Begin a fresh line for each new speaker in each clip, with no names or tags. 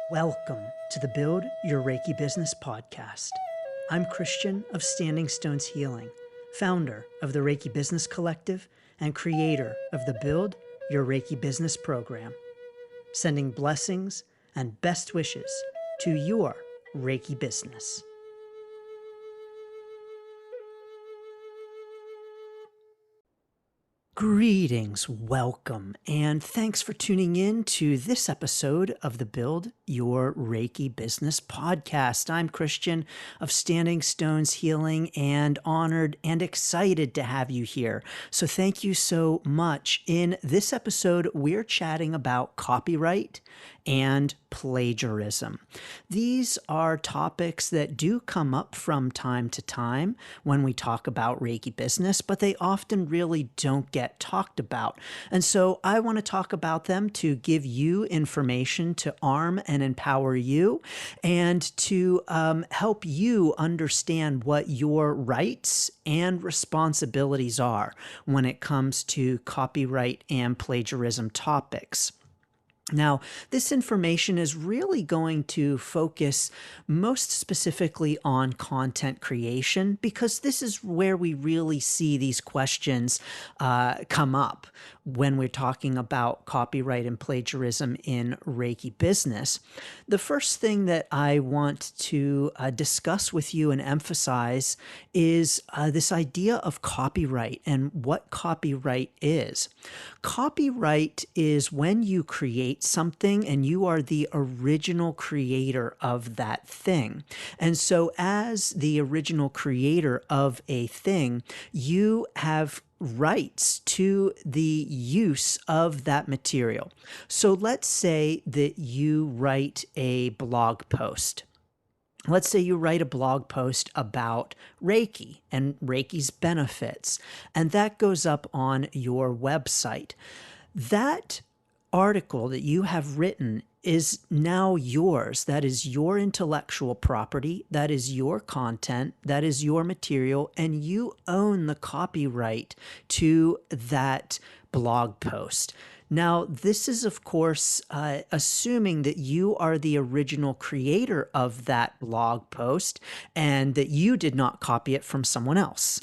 Welcome to the Build Your Reiki Business podcast. I'm Christian of Standing Stones Healing, founder of the Reiki Business Collective and creator of the Build Your Reiki Business program, sending blessings and best wishes to your Reiki business. Greetings, welcome, and thanks for tuning in to this episode of the Build Your Reiki Business podcast. I'm Christian of Standing Stones Healing and honored and excited to have you here. So thank you so much. In this episode, we're chatting about copyright and plagiarism. These are topics that do come up from time to time when we talk about Reiki business, but they often really don't get talked about. And so I want to talk about them to give you information to arm and empower you and to help you understand what your rights and responsibilities are when it comes to copyright and plagiarism topics. Now, this information is really going to focus most specifically on content creation because this is where we really see these questions come up when we're talking about copyright and plagiarism in Reiki business. The first thing that I want to discuss with you and emphasize is this idea of copyright and what copyright is. Copyright is when you create something and you are the original creator of that thing. And so as the original creator of a thing, you have rights to the use of that material. So let's say that you write a blog post. Let's say you write a blog post about Reiki and Reiki's benefits, and that goes up on your website. That article that you have written is now yours. That is your intellectual property. That is your content. That is your material. And you own the copyright to that blog post. Now, this is, of course, assuming that you are the original creator of that blog post and that you did not copy it from someone else.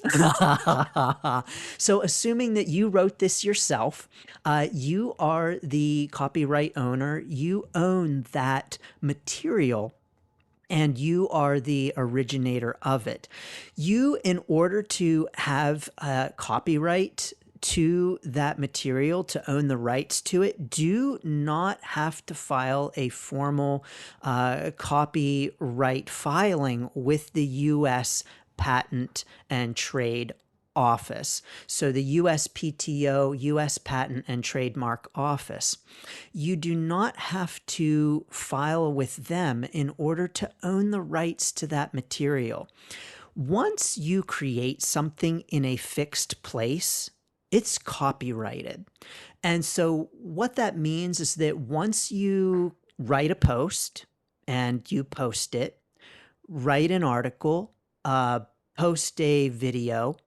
So assuming that you wrote this yourself, you are the copyright owner, you own that material, and you are the originator of it. You, in order to have copyright to that material, to own the rights to it, do not have to file a formal copyright filing with the U.S. Patent and Trade Office. So the USPTO, U.S. Patent and Trademark Office. You do not have to file with them in order to own the rights to that material. Once you create something in a fixed place, it's copyrighted. And so what that means is that once you write a post and you post it, write an article, post a video,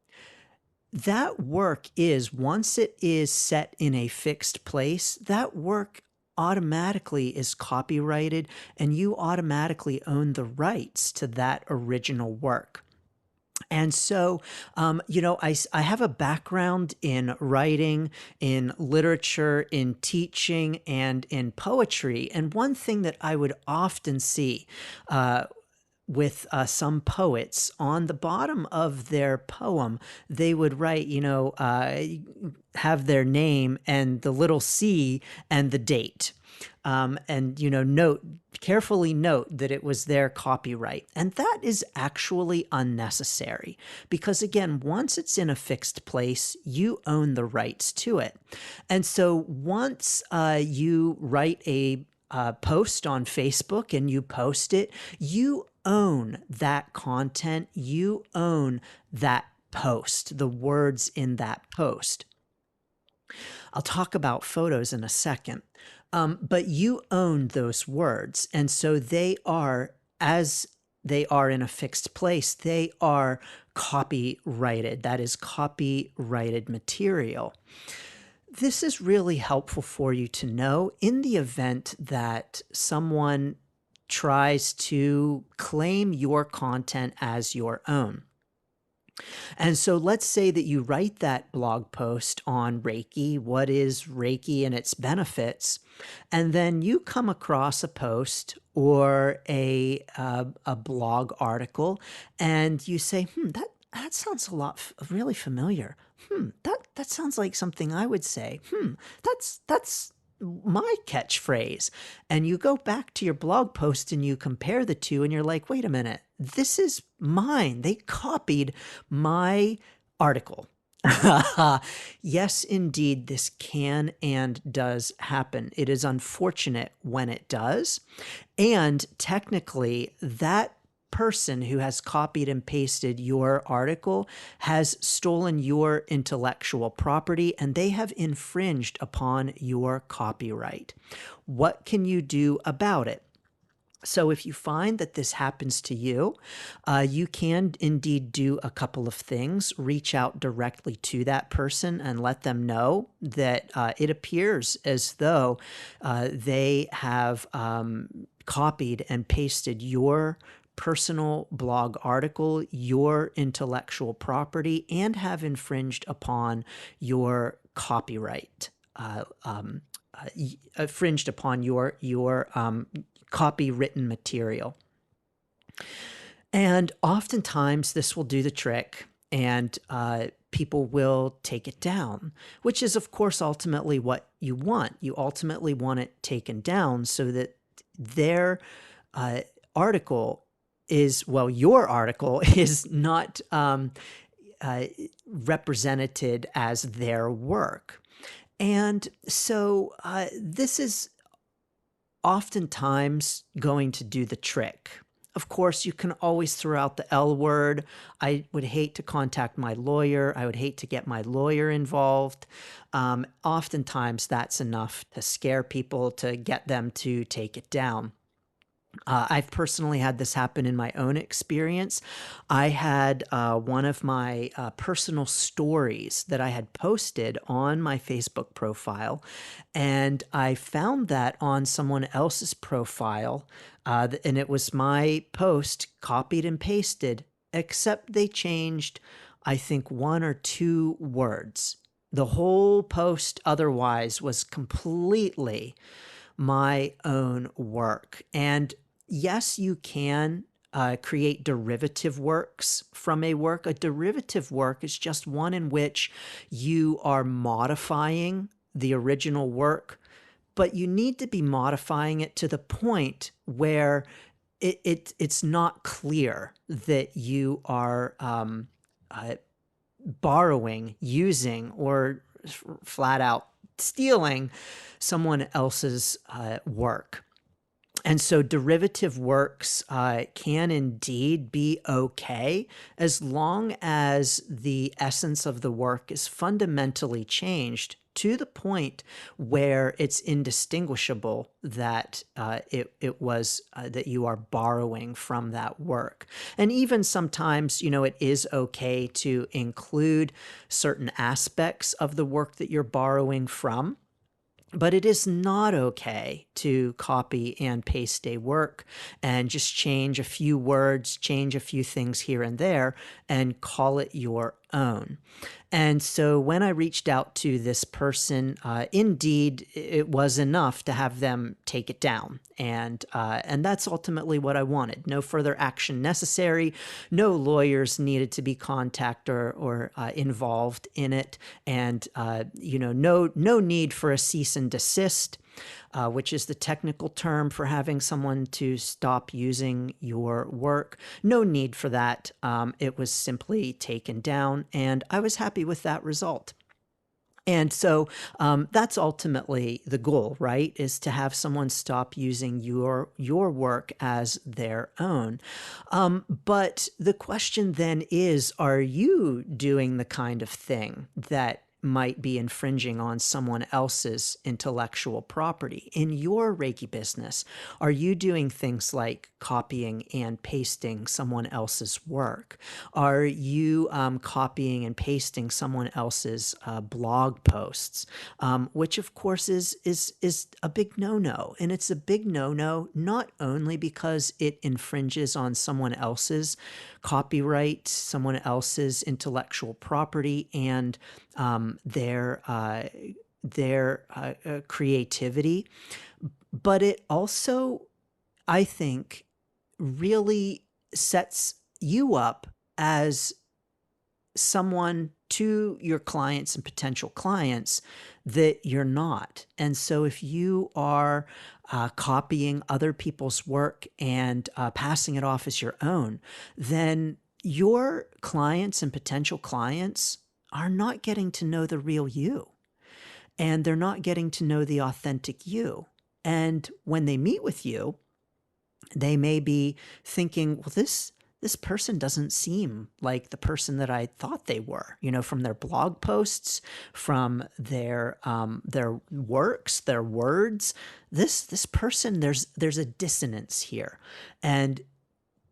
that work is, once it is set in a fixed place, that work automatically is copyrighted and you automatically own the rights to that original work. And so, I have a background in writing, in literature, in teaching, and in poetry. And one thing that I would often see with some poets, on the bottom of their poem, they would write, have their name and the little C and the date. Carefully note that it was their copyright. And that is actually unnecessary because, again, once it's in a fixed place, you own the rights to it. And so once you write a post on Facebook and you post it, you own that content, you own that post, the words in that post. I'll talk about photos in a second. But you own those words. And so they are, as they are in a fixed place, they are copyrighted. That is copyrighted material. This is really helpful for you to know in the event that someone tries to claim your content as your own. And so let's say that you write that blog post on Reiki, what is Reiki and its benefits, and then you come across a post or a blog article, and you say, that sounds really familiar. That sounds like something I would say. That's my catchphrase. And you go back to your blog post and you compare the two and you're like, wait a minute, this is mine. They copied my article. Yes, indeed, this can and does happen. It is unfortunate when it does. And technically, that person who has copied and pasted your article has stolen your intellectual property and they have infringed upon your copyright. What can you do about it? So if you find that this happens to you, you can indeed do a couple of things. Reach out directly to that person and let them know that it appears as though they have copied and pasted your personal blog article, your intellectual property, and have infringed upon your copyright, infringed upon your copywritten material. And oftentimes this will do the trick and people will take it down, which is of course ultimately what you want. You ultimately want it taken down so that their article is, well, your article is not represented as their work. And so this is oftentimes going to do the trick. Of course, you can always throw out the L word. I would hate to contact my lawyer. I would hate to get my lawyer involved. Oftentimes, that's enough to scare people to get them to take it down. I've personally had this happen in my own experience. I had one of my personal stories that I had posted on my Facebook profile, and I found that on someone else's profile, and it was my post copied and pasted, except they changed, I think, one or two words. The whole post otherwise was completely my own work. And yes, you can create derivative works from a work. A derivative work is just one in which you are modifying the original work, but you need to be modifying it to the point where it's not clear that you are borrowing, using, or flat out stealing someone else's work. And so derivative works can indeed be okay as long as the essence of the work is fundamentally changed to the point where it's indistinguishable that it was that you are borrowing from that work. And even sometimes, it is okay to include certain aspects of the work that you're borrowing from. But it is not okay to copy and paste a work and just change a few words, change a few things here and there, and call it your own. And so when I reached out to this person, indeed, it was enough to have them take it down. And that's ultimately what I wanted. No further action necessary. No lawyers needed to be contacted or involved in it. And, no need for a cease and desist. Which is the technical term for having someone to stop using your work. No need for that. It was simply taken down, and I was happy with that result. And so that's ultimately the goal, right? Is to have someone stop using your work as their own. But the question then is, are you doing the kind of thing that might be infringing on someone else's intellectual property. In your Reiki business, are you doing things like copying and pasting someone else's work? Are you copying and pasting someone else's blog posts? Which of course is a big no-no. And it's a big no-no not only because it infringes on someone else's copyright, someone else's intellectual property, and their creativity, but it also, I think, really sets you up as someone to your clients and potential clients that you're not. And so if you are copying other people's work and passing it off as your own, then your clients and potential clients are not getting to know the real you, and they're not getting to know the authentic you. And when they meet with you, they may be thinking, well, this person doesn't seem like the person that I thought they were, from their blog posts, from their works, their words. This person, there's a dissonance here, and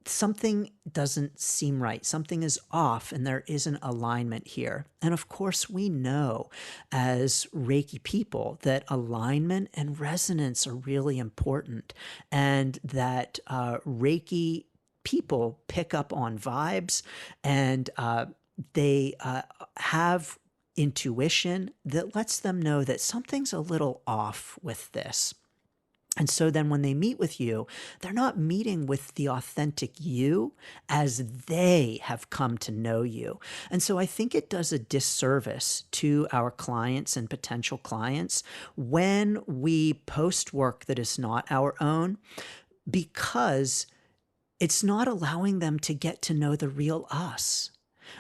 something doesn't seem right. Something is off, and there isn't alignment here. And of course, we know as Reiki people that alignment and resonance are really important, and that Reiki people pick up on vibes, and they have intuition that lets them know that something's a little off with this. And so then when they meet with you, they're not meeting with the authentic you as they have come to know you. And so I think it does a disservice to our clients and potential clients when we post work that is not our own, because it's not allowing them to get to know the real us.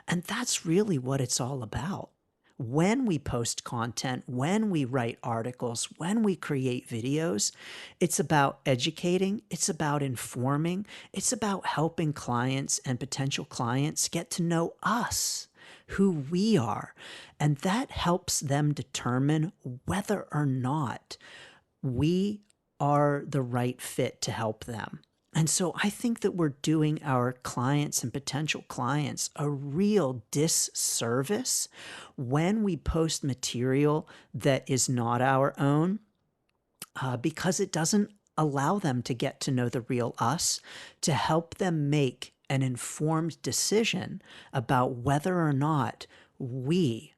And that's really what it's all about. When we post content, when we write articles, when we create videos, it's about educating, it's about informing, it's about helping clients and potential clients get to know us, who we are. And that helps them determine whether or not we are the right fit to help them. And so I think that we're doing our clients and potential clients a real disservice when we post material that is not our own, because it doesn't allow them to get to know the real us, to help them make an informed decision about whether or not we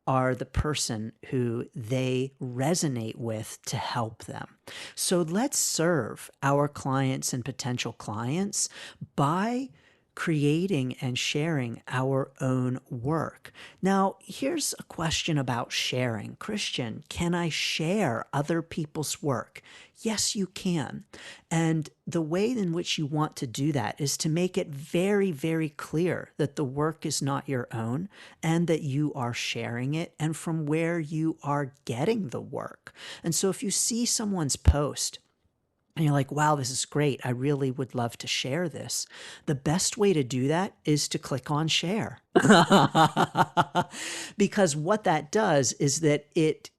are the person who they resonate with to help them. So let's serve our clients and potential clients by creating and sharing our own work. Now, here's a question about sharing. Christian, can I share other people's work? Yes, you can. And the way in which you want to do that is to make it very, very clear that the work is not your own and that you are sharing it and from where you are getting the work. And so if you see someone's post and you're like, wow, this is great, I really would love to share this, the best way to do that is to click on share. Because what that does is that it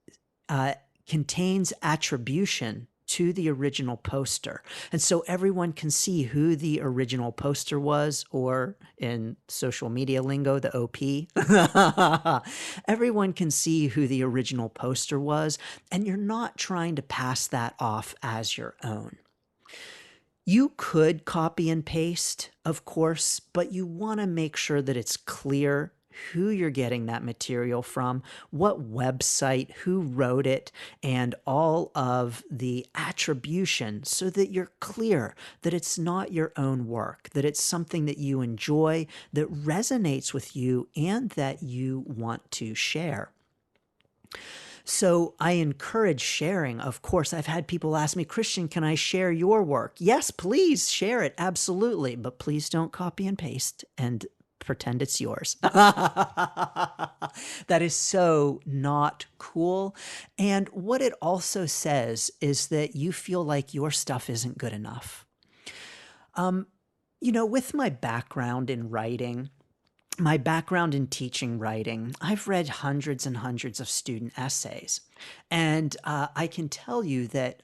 contains attribution to the original poster. And so everyone can see who the original poster was, or in social media lingo, the OP. Everyone can see who the original poster was, and you're not trying to pass that off as your own. You could copy and paste, of course, but you want to make sure that it's clear who you're getting that material from, what website, who wrote it, and all of the attribution, so that you're clear that it's not your own work, that it's something that you enjoy, that resonates with you, and that you want to share. So I encourage sharing. Of course, I've had people ask me, Christian, can I share your work? Yes, please share it. Absolutely. But please don't copy and paste and pretend it's yours. That is so not cool. And what it also says is that you feel like your stuff isn't good enough. With my background in writing, my background in teaching writing, I've read hundreds and hundreds of student essays. And I can tell you that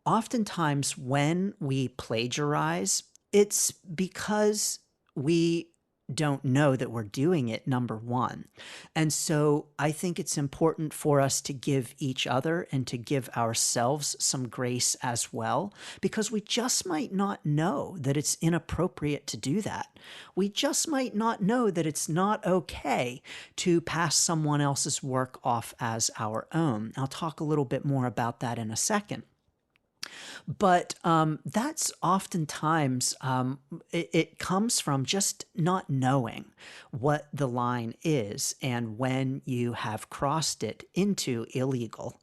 oftentimes when we plagiarize, it's because we don't know that we're doing it, number one. And so I think it's important for us to give each other and to give ourselves some grace as well, because we just might not know that it's inappropriate to do that. We just might not know that it's not okay to pass someone else's work off as our own. I'll talk a little bit more about that in a second. But that's oftentimes, it comes from just not knowing what the line is and when you have crossed it into illegal.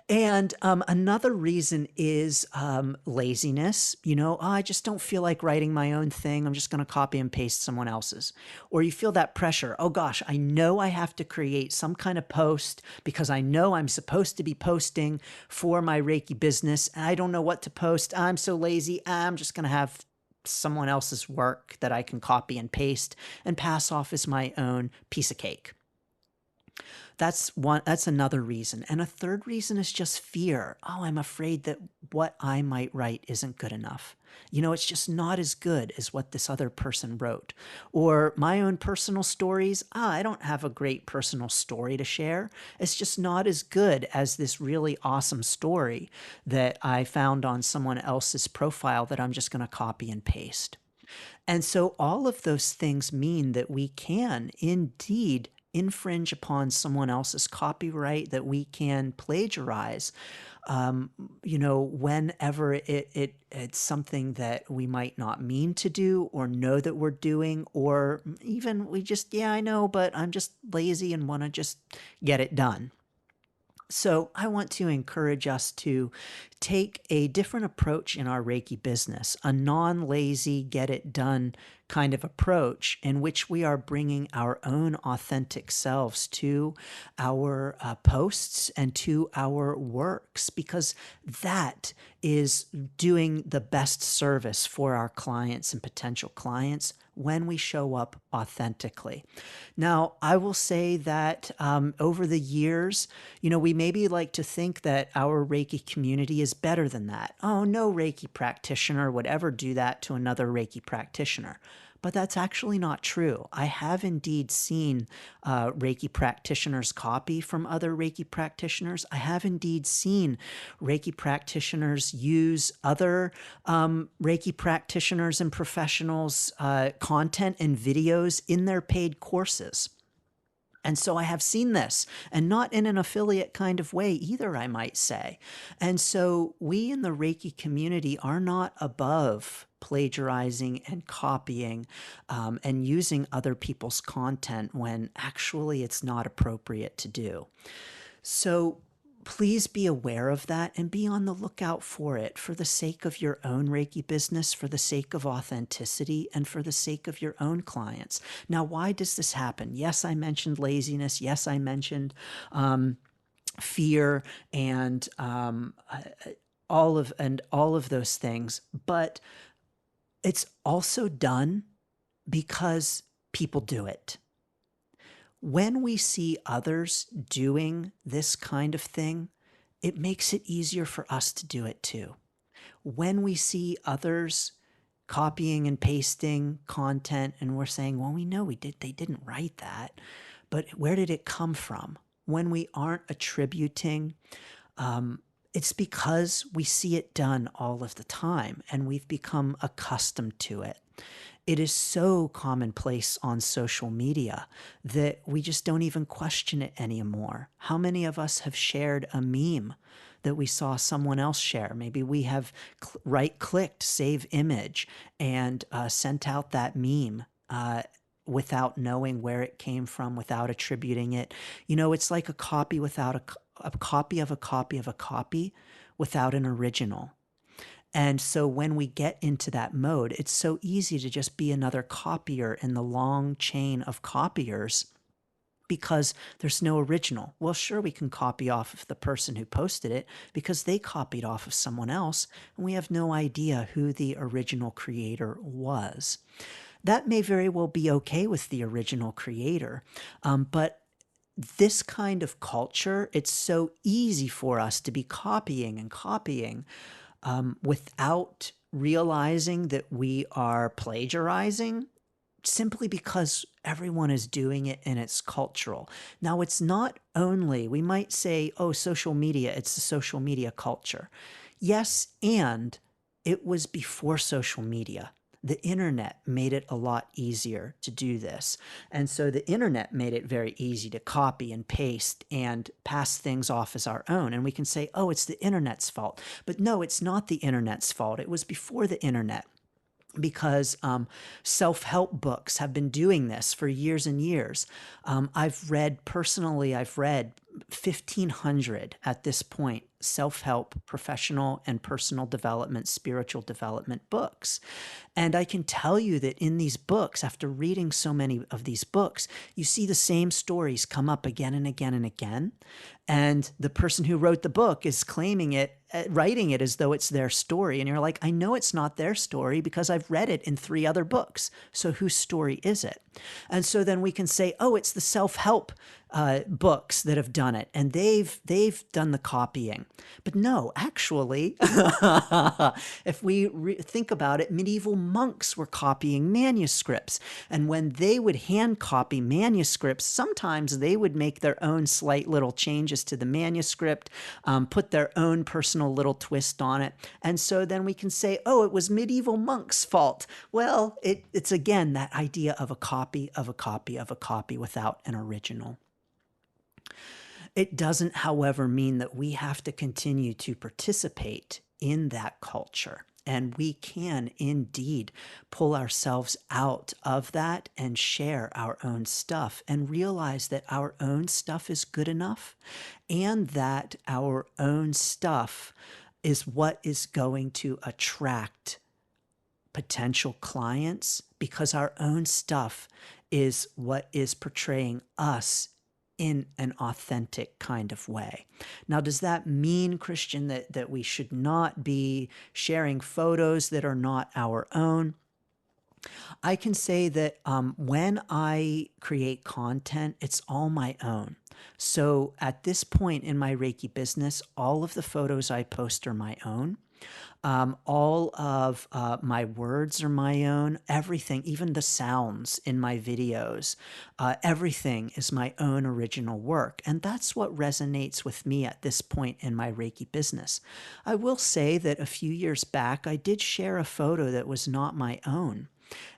And another reason is laziness. You know, "Oh, I just don't feel like writing my own thing. I'm just going to copy and paste someone else's." Or you feel that pressure. "Oh gosh, I know I have to create some kind of post because I know I'm supposed to be posting for my Reiki business. And I don't know what to post. I'm so lazy. I'm just going to have someone else's work that I can copy and paste and pass off as my own piece of cake." That's another reason. And a third reason is just fear. "Oh, I'm afraid that what I might write isn't good enough. You know, it's just not as good as what this other person wrote." Or my own personal stories, I don't have a great personal story to share. It's just not as good as this really awesome story that I found on someone else's profile that I'm just going to copy and paste. And so all of those things mean that we can indeed infringe upon someone else's copyright, that we can plagiarize, um, whenever it's something that we might not mean to do or know that we're doing, or even we just, yeah, I know, but I'm just lazy and want to just get it done. So I want to encourage us to take a different approach in our Reiki business, a non-lazy, get it done kind of approach in which we are bringing our own authentic selves to our posts and to our works, because that is doing the best service for our clients and potential clients when we show up authentically. Now, I will say that over the years, we maybe like to think that our Reiki community is better than that. "Oh, no Reiki practitioner would ever do that to another Reiki practitioner." But that's actually not true. I have indeed seen Reiki practitioners copy from other Reiki practitioners. I have indeed seen Reiki practitioners use other Reiki practitioners and professionals' content and videos in their paid courses. And so I have seen this, and not in an affiliate kind of way either, I might say. And so we in the Reiki community are not above plagiarizing and copying and using other people's content when actually it's not appropriate to do. So please be aware of that and be on the lookout for it, for the sake of your own Reiki business, for the sake of authenticity, and for the sake of your own clients. Now, why does this happen? Yes, I mentioned laziness. Yes, I mentioned fear and all of those things. But it's also done because people do it. When we see others doing this kind of thing, it makes it easier for us to do it too. When we see others copying and pasting content and we're saying, "Well, we know they didn't write that, but where did it come from?" When we aren't attributing, it's because we see it done all of the time and we've become accustomed to it. It is so commonplace on social media that we just don't even question it anymore. How many of us have shared a meme that we saw someone else share? Maybe we have right-clicked save image and sent out that meme without knowing where it came from, without attributing it. It's like a copy without a copy of a copy of a copy without an original. And so when we get into that mode, it's so easy to just be another copier in the long chain of copiers because there's no original. Well, sure, we can copy off of the person who posted it because they copied off of someone else, and we have no idea who the original creator was. that may very well be okay with the original creator. But this kind of culture, it's so easy for us to be copying and copying without realizing that we are plagiarizing, simply because everyone is doing it and it's cultural. Now, it's not only, we might say, oh, social media, it's the social media culture. Yes, and it was before social media. The internet made it a lot easier to do this. And so the internet made it very easy to copy and paste and pass things off as our own. And we can say, oh, it's the internet's fault. But no, it's not the internet's fault. It was before the internet, because self-help books have been doing this for years and years. I've read 1,500 at this point self-help, professional and personal development, spiritual development books. And I can tell you that in these books, after reading so many of these books, you see the same stories come up again and again and again. And the person who wrote the book is claiming it, writing it as though it's their story. And you're like, I know it's not their story because I've read it in 3 other books. So whose story is it? And so then we can say, oh, it's the self-help books that have done it, and they've done the copying. But no, actually, if we think about it, medieval monks were copying manuscripts, and when they would hand copy manuscripts, sometimes they would make their own slight little changes to the manuscript, put their own personal little twist on it, and so then we can say, oh, it was medieval monks' fault. Well, it's again that idea of a copy of a copy of a copy without an original. It doesn't, however, mean that we have to continue to participate in that culture. And we can indeed pull ourselves out of that and share our own stuff and realize that our own stuff is good enough, and that our own stuff is what is going to attract potential clients, because our own stuff is what is portraying us in an authentic kind of way. Now, does that mean, Christian, that we should not be sharing photos that are not our own? I can say that when I create content, it's all my own. So at this point in my Reiki business, all of the photos I post are my own. All of my words are my own. Everything, even the sounds in my videos, everything is my own original work. And that's what resonates with me at this point in my Reiki business. I will say that a few years back, I did share a photo that was not my own.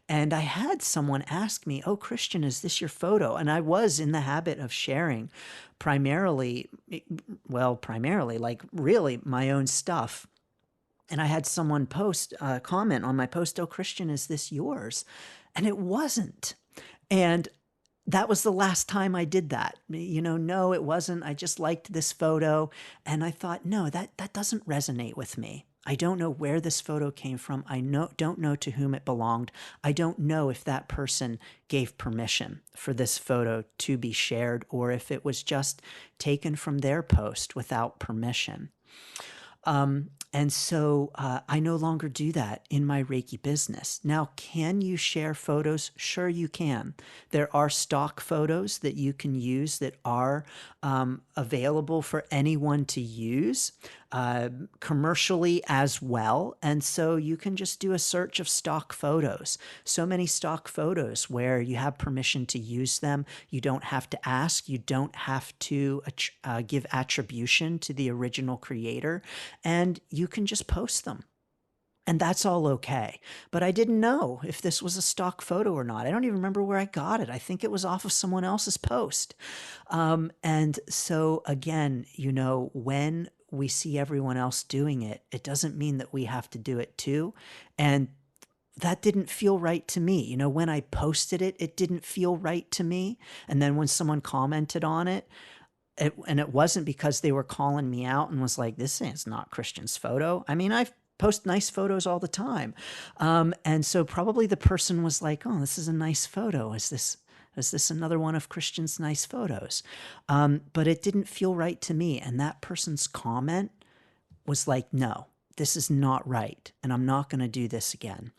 And I had someone ask me, oh, Christian, is this your photo? And I was in the habit of sharing primarily, like really my own stuff. And I had someone comment on my post, oh, Christian, is this yours? And it wasn't. And that was the last time I did that. No, it wasn't. I just liked this photo. And I thought, no, that doesn't resonate with me. I don't know where this photo came from. I don't know to whom it belonged. I don't know if that person gave permission for this photo to be shared, or if it was just taken from their post without permission. And so I no longer do that in my Reiki business. Now, can you share photos? Sure, you can. There are stock photos that you can use that are available for anyone to use commercially as well. And so you can just do a search of stock photos. So many stock photos where you have permission to use them. You don't have to ask. You don't have to give attribution to the original creator. And you can just post them. And that's all okay. But I didn't know if this was a stock photo or not. I don't even remember where I got it. I think it was off of someone else's post. And so again, when we see everyone else doing it, it doesn't mean that we have to do it too. And that didn't feel right to me. When I posted it, it didn't feel right to me. And then when someone commented on it, and it wasn't because they were calling me out and was like, this is not Christian's photo. I mean, I post nice photos all the time. And so probably the person was like, oh, this is a nice photo. Is this another one of Christian's nice photos? But it didn't feel right to me. And that person's comment was like, no, this is not right. And I'm not going to do this again.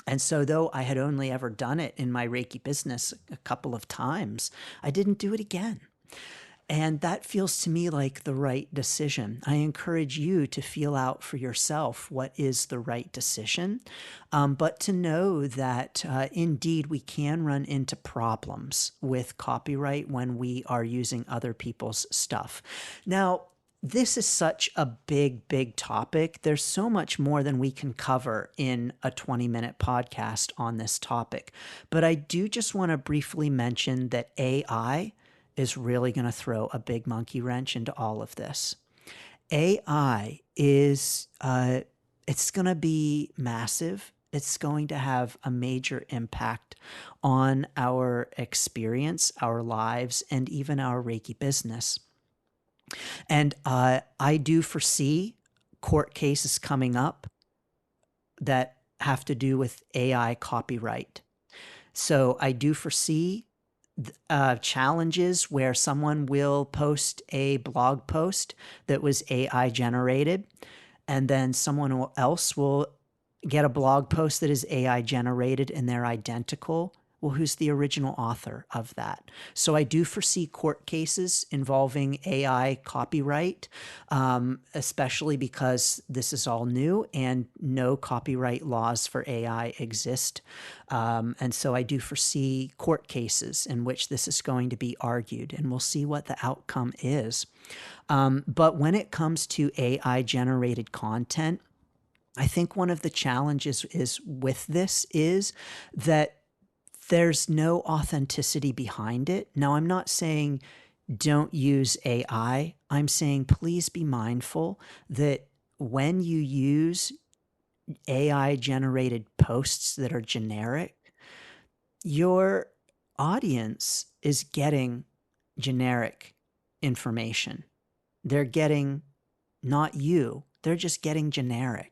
And so though I had only ever done it in my Reiki business a couple of times, I didn't do it again. And that feels to me like the right decision. I encourage you to feel out for yourself what is the right decision, but to know that indeed we can run into problems with copyright when we are using other people's stuff. Now, this is such a big, big topic. There's so much more than we can cover in a 20-minute podcast on this topic. But I do just want to briefly mention that AI is really going to throw a big monkey wrench into all of this. AI is, it's going to be massive. It's going to have a major impact on our experience, our lives, and even our Reiki business. And I do foresee court cases coming up that have to do with AI copyright. So I do foresee challenges where someone will post a blog post that was AI generated, and then someone else will get a blog post that is AI generated and they're identical. Well, who's the original author of that? So I do foresee court cases involving AI copyright, especially because this is all new and no copyright laws for AI exist. And so I do foresee court cases in which this is going to be argued, and we'll see what the outcome is. But when it comes to AI generated content, I think one of the challenges with this is that there's no authenticity behind it. Now, I'm not saying don't use AI. I'm saying please be mindful that when you use AI generated posts that are generic, your audience is getting generic information. They're getting not you, they're just getting generic.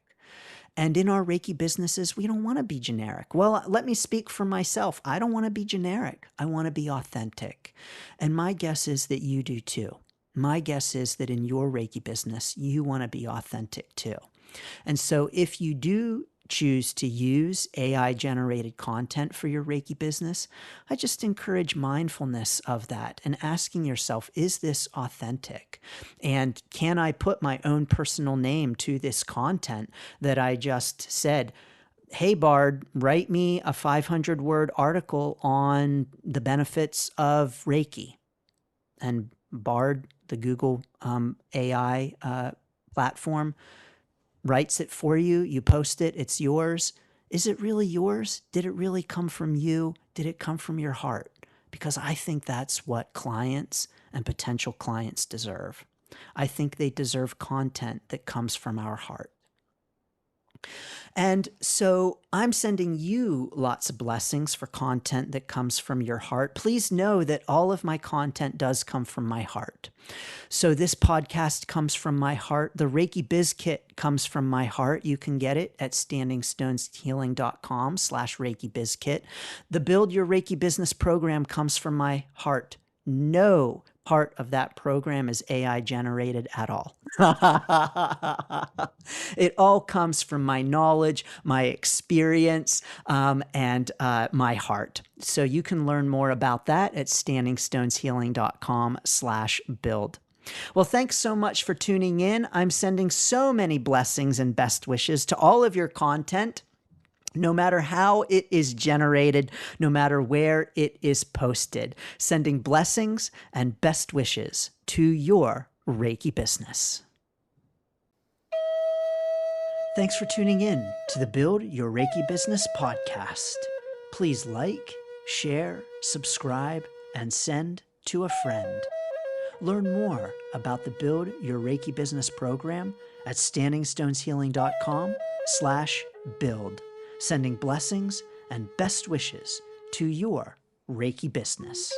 And in our Reiki businesses, we don't want to be generic. Well, let me speak for myself. I don't want to be generic. I want to be authentic. And my guess is that you do too. My guess is that in your Reiki business, you want to be authentic too. And so if you do choose to use AI generated content for your Reiki business, I just encourage mindfulness of that and asking yourself, is this authentic? And can I put my own personal name to this content that I just said, hey, Bard, write me a 500-word article on the benefits of Reiki. And Bard, the Google AI platform, writes it for you, you post it, it's yours. Is it really yours? Did it really come from you? Did it come from your heart? Because I think that's what clients and potential clients deserve. I think they deserve content that comes from our heart. And so I'm sending you lots of blessings for content that comes from your heart. Please know that all of my content does come from my heart. So this podcast comes from my heart. The Reiki Biz Kit comes from my heart. You can get it at standingstoneshealing.com/Reiki Biz Kit. The Build Your Reiki Business program comes from my heart. No part of that program is AI generated at all. It all comes from my knowledge, my experience, and my heart. So you can learn more about that at standingstoneshealing.com/build. Well, thanks so much for tuning in. I'm sending so many blessings and best wishes to all of your content, no matter how it is generated, no matter where it is posted. Sending blessings and best wishes to your Reiki business. Thanks for tuning in to the Build Your Reiki Business podcast. Please like, share, subscribe, and send to a friend. Learn more about the Build Your Reiki Business program at standingstoneshealing.com/build. Sending blessings and best wishes to your Reiki business.